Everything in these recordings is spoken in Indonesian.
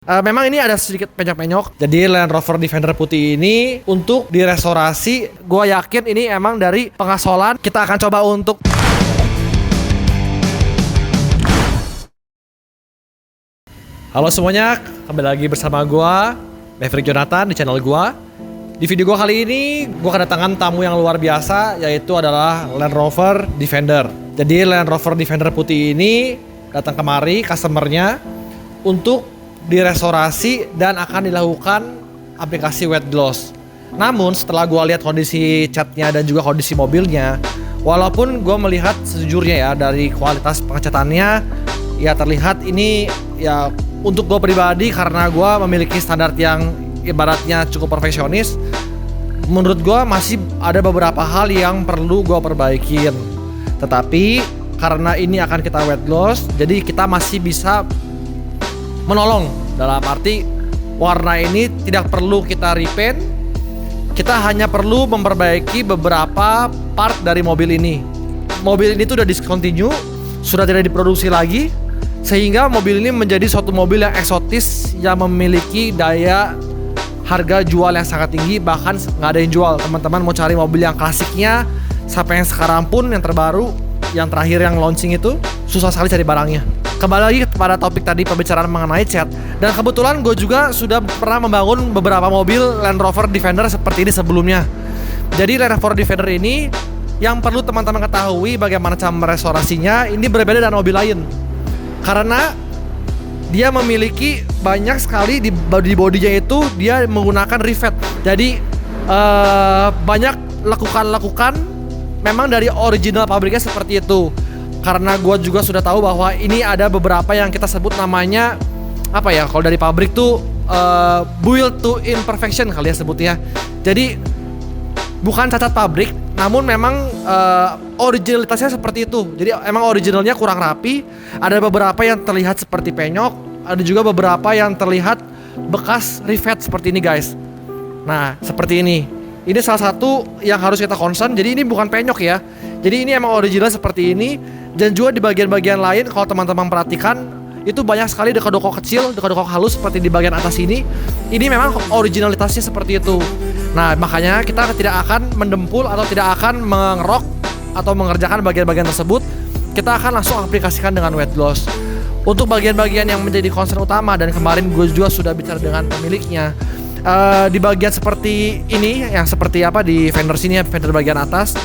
Memang ini ada sedikit penyok-penyok. Jadi Land Rover Defender putih ini untuk direstorasi, gue yakin ini emang dari pengasolan. Kita akan coba untuk halo semuanya, kembali lagi bersama gue Maverick Jonathan di channel gue. Di video gue kali ini, gue kedatangan tamu yang luar biasa, yaitu adalah Land Rover Defender. Jadi Land Rover Defender putih ini datang kemari customernya untuk direstorasi dan akan dilakukan aplikasi wet gloss. Namun setelah gue lihat kondisi catnya dan juga kondisi mobilnya, walaupun gue melihat sejujurnya ya dari kualitas pengecatannya, ya terlihat ini ya untuk gue pribadi karena gue memiliki standar yang ibaratnya cukup perfeksionis. Menurut gue masih ada beberapa hal yang perlu gue perbaikin. Tetapi karena ini akan kita wet gloss, jadi kita masih bisa menolong. Dalam arti warna ini tidak perlu kita repaint, kita hanya perlu memperbaiki beberapa part dari mobil ini. Mobil ini tuh udah discontinue, sudah tidak diproduksi lagi, sehingga mobil ini menjadi suatu mobil yang eksotis yang memiliki daya harga jual yang sangat tinggi. Bahkan nggak ada yang jual. Teman-teman mau cari mobil yang klasiknya sampai yang sekarang pun yang terbaru, yang terakhir yang launching itu susah sekali cari barangnya. Kembali lagi kepada topik tadi, pembicaraan mengenai cat. Dan kebetulan gue juga sudah pernah membangun beberapa mobil Land Rover Defender seperti ini sebelumnya. Jadi Land Rover Defender ini yang perlu teman-teman ketahui bagaimana cara merestorasinya, ini berbeda dengan mobil lain. Karena dia memiliki banyak sekali di bodinya itu dia menggunakan rivet. Jadi banyak lekukan-lekukan memang dari original pabriknya seperti itu. Karena gue juga sudah tahu bahwa ini ada beberapa yang kita sebut namanya apa ya, kalau dari pabrik tuh build to imperfection kali ya sebutnya. Jadi bukan cacat pabrik, namun memang originalitasnya seperti itu. Jadi emang originalnya kurang rapi. Ada beberapa yang terlihat seperti penyok, ada juga beberapa yang terlihat bekas rivet seperti ini guys. Nah seperti ini. Ini salah satu yang harus kita concern. Jadi ini bukan penyok ya. Jadi ini emang original seperti ini. Dan juga di bagian-bagian lain kalau teman-teman perhatikan, itu banyak sekali dekor-dekor kecil, dekor-dekor halus seperti di bagian atas ini. Ini memang originalitasnya seperti itu. Nah makanya kita tidak akan mendempul atau tidak akan mengerok atau mengerjakan bagian-bagian tersebut. Kita akan langsung aplikasikan dengan wet gloss. Untuk bagian-bagian yang menjadi concern utama, dan kemarin gue juga sudah bicara dengan pemiliknya, di bagian seperti ini, yang seperti apa di fender sini ya, fender bagian atas,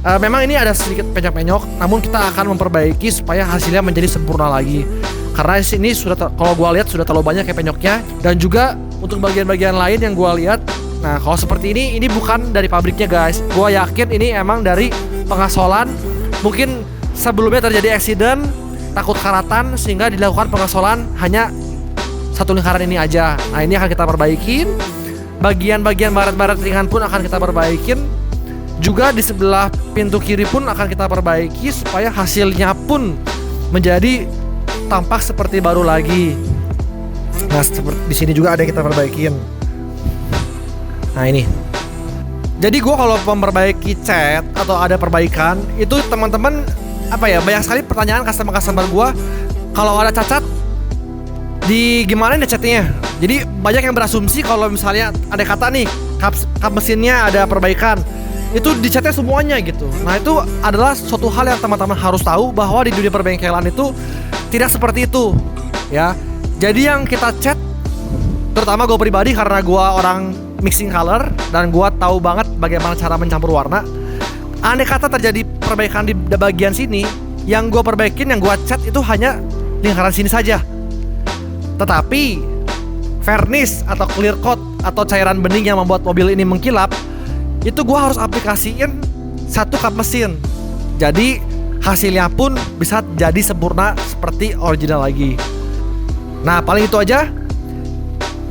memang ini ada sedikit penyok-penyok, namun kita akan memperbaiki supaya hasilnya menjadi sempurna lagi. Karena sini sudah kalau gua lihat sudah terlalu banyak kayak penyoknya. Dan juga untuk bagian-bagian lain yang gua lihat, nah kalau seperti ini bukan dari pabriknya guys. Gua yakin ini emang dari pengasolan. Mungkin sebelumnya terjadi accident, takut karatan, sehingga dilakukan pengasolan hanya satu lingkaran ini aja. Nah ini akan kita perbaikin. Bagian-bagian barat-barat ringan pun akan kita perbaikin. Juga di sebelah pintu kiri pun akan kita perbaiki supaya hasilnya pun menjadi tampak seperti baru lagi. Nah, seperti di sini juga ada yang kita perbaikin. Nah, ini. Jadi gue kalau memperbaiki cat atau ada perbaikan, itu teman-teman apa ya, banyak sekali pertanyaan customer gue, kalau ada cacat di gimana nih catnya. Jadi banyak yang berasumsi kalau misalnya ada kata nih kap mesinnya ada perbaikan, itu dicatnya semuanya gitu. Nah itu adalah suatu hal yang teman-teman harus tahu, bahwa di dunia perbengkelan itu tidak seperti itu ya. Jadi yang kita cat, terutama gue pribadi karena gue orang mixing color dan gue tahu banget bagaimana cara mencampur warna. Andai kata terjadi perbaikan di bagian sini, yang gue perbaikin, yang gue cat itu hanya lingkaran sini saja. Tetapi varnish atau clear coat atau cairan bening yang membuat mobil ini mengkilap, itu gue harus aplikasiin satu kap mesin. Jadi hasilnya pun bisa jadi sempurna seperti original lagi. Nah paling itu aja.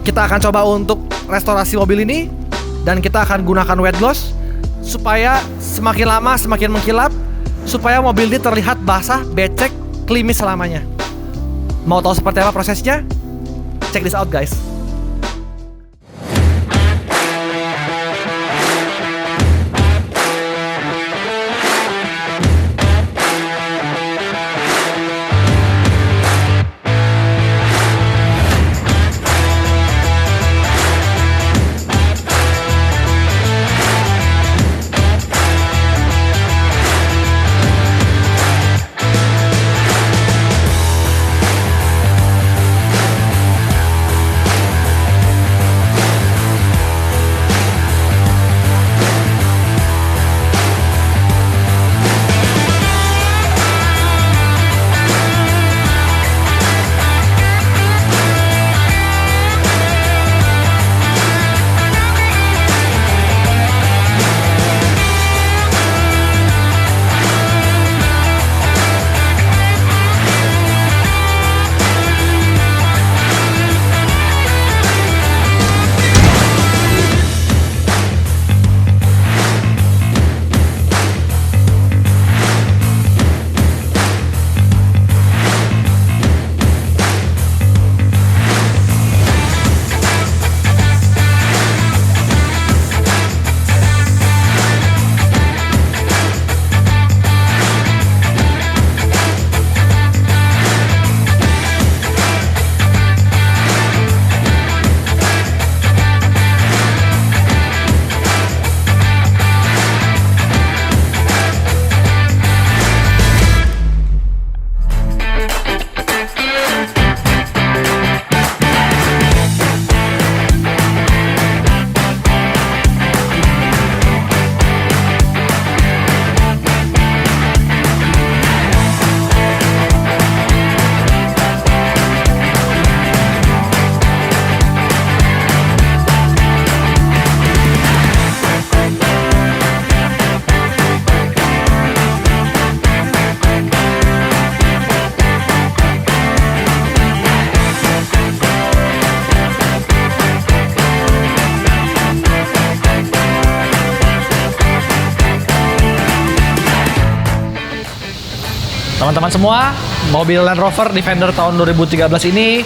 Kita akan coba untuk restorasi mobil ini, dan kita akan gunakan wet gloss supaya semakin lama semakin mengkilap, supaya mobil ini terlihat basah, becek, klimis selamanya. Mau tahu seperti apa prosesnya? Check this out guys. Teman-teman semua, mobil Land Rover Defender tahun 2013 ini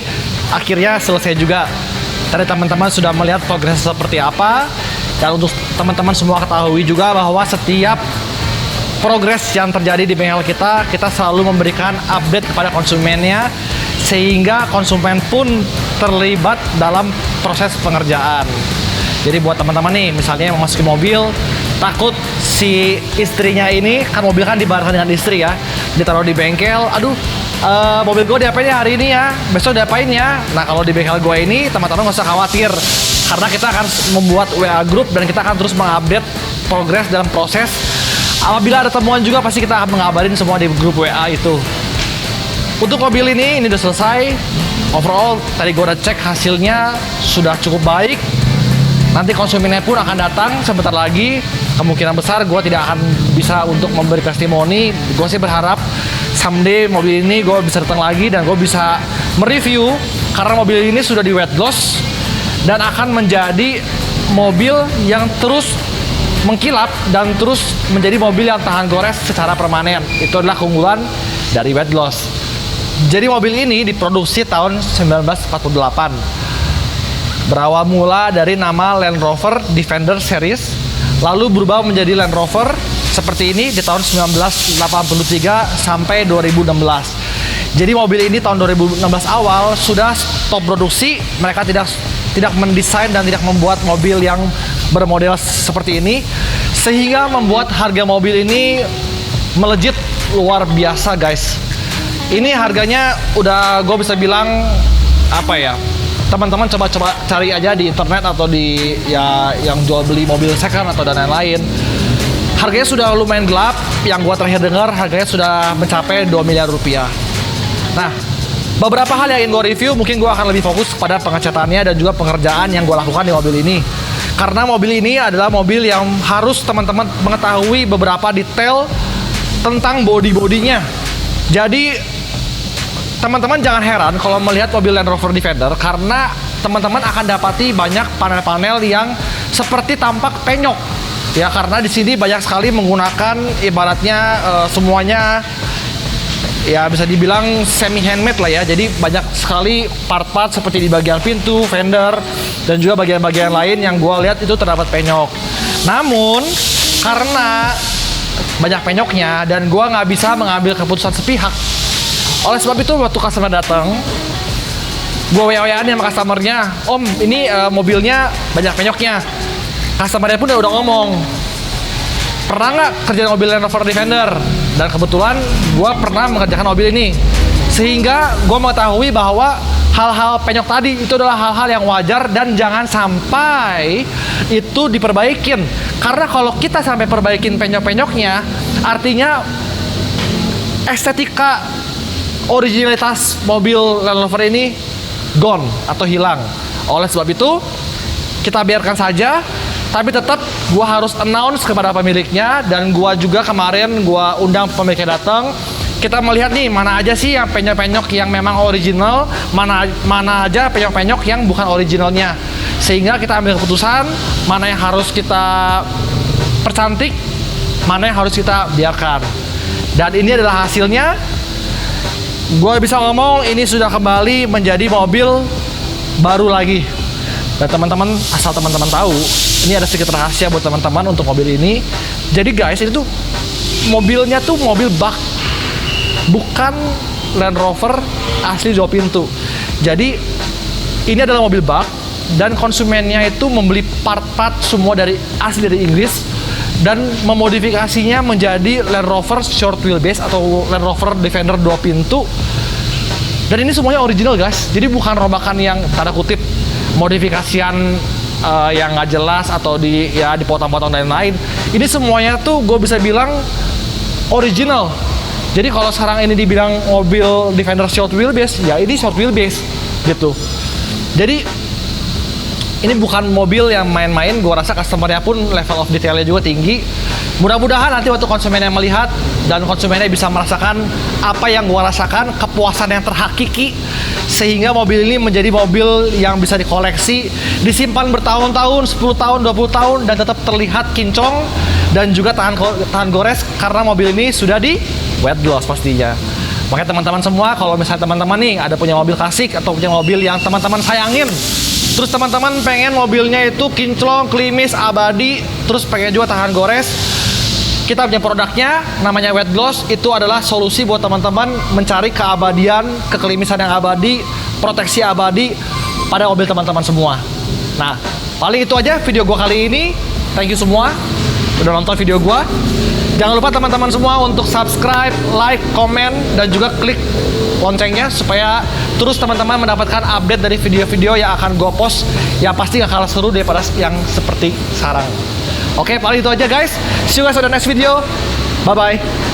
akhirnya selesai juga. Tadi teman-teman sudah melihat progres seperti apa. Dan untuk teman-teman semua ketahui juga bahwa setiap progres yang terjadi di bengkel kita selalu memberikan update kepada konsumennya, sehingga konsumen pun terlibat dalam proses pengerjaan. Jadi buat teman-teman nih, misalnya yang memasuki mobil, takut si istrinya ini, kan mobil kan dibarengkan dengan istri ya, ditaruh di bengkel, aduh mobil gue diapain ya hari ini ya, besok diapain ya. Nah kalau di bengkel gue ini, teman-teman gak usah khawatir, karena kita akan membuat WA group dan kita akan terus mengupdate progres dalam proses. Apabila ada temuan juga pasti kita akan mengabarin semua di grup WA itu. Untuk mobil ini udah selesai. Overall tadi gue udah cek hasilnya sudah cukup baik. Nanti konsumennya pun akan datang sebentar lagi. Kemungkinan besar gue tidak akan bisa untuk memberi testimoni. Gue sih berharap someday mobil ini gue bisa datang lagi dan gue bisa mereview, karena mobil ini sudah di wet gloss dan akan menjadi mobil yang terus mengkilap dan terus menjadi mobil yang tahan gores secara permanen. Itu adalah keunggulan dari wet gloss. Jadi mobil ini diproduksi tahun 1948. Berawal mula dari nama Land Rover Defender Series, lalu berubah menjadi Land Rover seperti ini di tahun 1983 sampai 2016. Jadi mobil ini tahun 2016 awal sudah stop produksi. Mereka tidak mendesain dan tidak membuat mobil yang bermodel seperti ini, sehingga membuat harga mobil ini melejit luar biasa guys. Ini harganya udah gue bisa bilang apa ya, teman-teman coba cari aja di internet atau di ya yang jual beli mobil second atau dan lain-lain. Harganya sudah lumayan gelap. Yang gua terakhir dengar harganya sudah mencapai 2 miliar rupiah. Nah, beberapa hal yang ingin gua review, mungkin gua akan lebih fokus pada pengecatannya dan juga pengerjaan yang gua lakukan di mobil ini. Karena mobil ini adalah mobil yang harus teman-teman mengetahui beberapa detail tentang body-bodinya. Jadi teman-teman jangan heran kalau melihat mobil Land Rover Defender, karena teman-teman akan dapati banyak panel-panel yang seperti tampak penyok. Ya, karena di sini banyak sekali menggunakan ibaratnya semuanya ya bisa dibilang semi handmade lah ya. Jadi banyak sekali part-part seperti di bagian pintu, fender, dan juga bagian-bagian lain yang gua lihat itu terdapat penyok. Namun karena banyak penyoknya dan gua nggak bisa mengambil keputusan sepihak, oleh sebab itu waktu customer datang, gue WA-WA-an sama customernya, "Om, ini mobilnya banyak penyoknya." Customernya pun udah ngomong, "Pernah nggak kerjaan mobil Land Rover Defender?" Dan kebetulan gue pernah mengerjakan mobil ini, sehingga gue mengetahui bahwa hal-hal penyok tadi itu adalah hal-hal yang wajar dan jangan sampai itu diperbaikin. Karena kalau kita sampai perbaikin penyok-penyoknya, artinya estetika originalitas mobil Land Rover ini gone atau hilang. Oleh sebab itu kita biarkan saja, tapi tetap gua harus announce kepada pemiliknya, dan gua juga kemarin gua undang pemiliknya datang. Kita melihat nih mana aja sih yang penyok-penyok yang memang original, mana aja penyok-penyok yang bukan originalnya, sehingga kita ambil keputusan mana yang harus kita percantik, mana yang harus kita biarkan. Dan ini adalah hasilnya. Gue bisa ngomong ini sudah kembali menjadi mobil baru lagi. Dan teman-teman, asal teman-teman tahu, ini ada sedikit rahasia buat teman-teman untuk mobil ini. Jadi guys, ini tuh mobilnya tuh mobil bak, bukan Land Rover asli 2 pintu. Jadi ini adalah mobil bak, dan konsumennya itu membeli part-part semua asli dari Inggris dan memodifikasinya menjadi Land Rover short wheelbase atau Land Rover Defender 2 pintu. Dan ini semuanya original guys. Jadi bukan rombakan yang tanda kutip modifikasian yang nggak jelas atau dipotong-potong dan lain-lain. Ini semuanya tuh gue bisa bilang original. Jadi kalau sekarang ini dibilang mobil Defender short wheelbase, ya ini short wheelbase gitu. Jadi ini bukan mobil yang main-main. Gue rasa customernya pun level of detailnya juga tinggi. Mudah-mudahan nanti waktu konsumennya melihat dan konsumennya bisa merasakan apa yang gue rasakan, kepuasan yang terhakiki, sehingga mobil ini menjadi mobil yang bisa dikoleksi, disimpan bertahun-tahun, 10 tahun, 20 tahun, dan tetap terlihat kinclong dan juga tahan gores, karena mobil ini sudah di wet gloss pastinya. Makanya teman-teman semua, kalau misalnya teman-teman nih ada punya mobil klasik atau punya mobil yang teman-teman sayangin, terus teman-teman pengen mobilnya itu kinclong, klimis, abadi, terus pengen juga tahan gores, kita punya produknya namanya Wet Gloss. Itu adalah solusi buat teman-teman mencari keabadian, kekelimisan yang abadi, proteksi abadi pada mobil teman-teman semua. Nah, paling itu aja video gua kali ini. Thank you semua udah nonton video gua. Jangan lupa teman-teman semua untuk subscribe, like, komen, dan juga klik loncengnya supaya terus teman-teman mendapatkan update dari video-video yang akan gue post yang pasti gak kalah seru daripada yang seperti sekarang. Oke, paling itu aja guys. See you guys on the next video. Bye-bye.